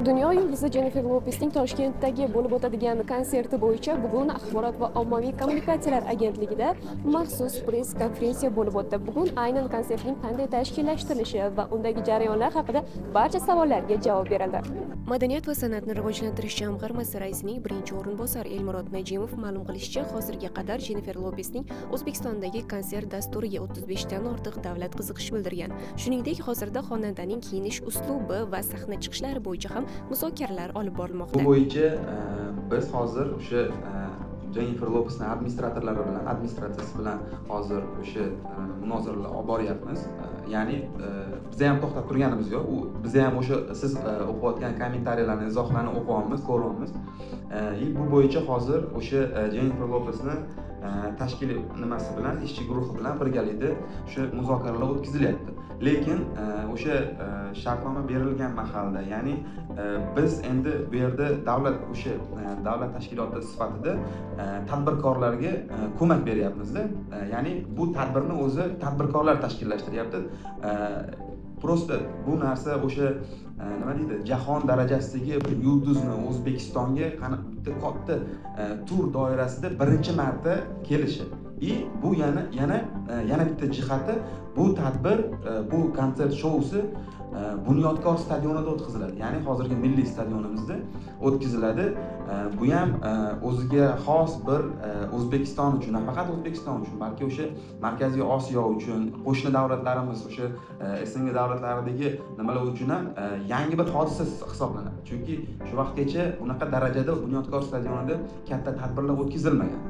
Dunyo yulduzi Jennifer Lopesning Toshkentdagi bo'lib o'tadigan konserti bo'yicha bugun Axborot va ommaviy kommunikatsiyalar agentligida maxsus press konferensiya bo'lib o'tdi. Bugun aynan konsertning qanday tashkillashtirilishi va undagi jarayonlar haqida barcha savollarga javob berildi. Madaniyat va san'atni rivojlantirish jamg'armasi raisining birinchi o'rinbosari Elmurod Najimov ma'lum qilishicha, hozirga qadar Jennifer Lopesning O'zbekistondagi konsert dasturiga 35 dan ortiq davlat qiziqish bildirgan. Shuningdek, hozirda xonandaning kiyinish uslubi va sahna chiqishlari bo'yicha ham muzokaralar olib borilmoqda. Bu bo'yicha biz hozir o'sha Jennifer Lopesning administratsiyasi bilan hozir o'sha munozaralar olib boryapmiz. Ya'ni biz ham to'xtab turganimiz yo'q. Biz ham o'sha siz o'qiyotgan kommentariyalarni, izohlarni o'qiyapmiz, ko'ryapmiz. Bu bo'yicha hozir o'sha Jennifer Lopesni tashkil nimasi bilan, ishchi guruhi bilan birgalikda o'sha muzokaralar o'tkazilyapti. Lekin o'sha shartnoma berilgan mahalda, ya'ni biz endi bu yerda davlat tashkiloti sifatida tadbirkorlarga ko'mak beryapmiz-da. Ya'ni bu tadbirni o'zi tadbirkorlar tashkillashtiryapti. Prosta bu narsa o'sha nima deydi, jahon darajasidagi bir yulduzni O'zbekistonga katta tur doirasida birinchi marta kelishi. Bu yana bitta jihati, bu tadbir, bu konsert shousi Bunyodkor stadionida o'tkaziladi. Ya'ni hozirgi milliy stadionimizda o'tkaziladi. Bu ham o'ziga xos bir O'zbekiston uchun, nafaqat O'zbekiston uchun, balki o'sha Markaziy Osiyo uchun, qo'shni davlatlarimiz, o'sha SNG davlatlaridagi nimalar uchun ham yangi bir hodisa hisoblanadi. Chunki shu vaqtgacha unaqa darajada Bunyodkor stadionida katta tadbirlar o'tkazilmagan.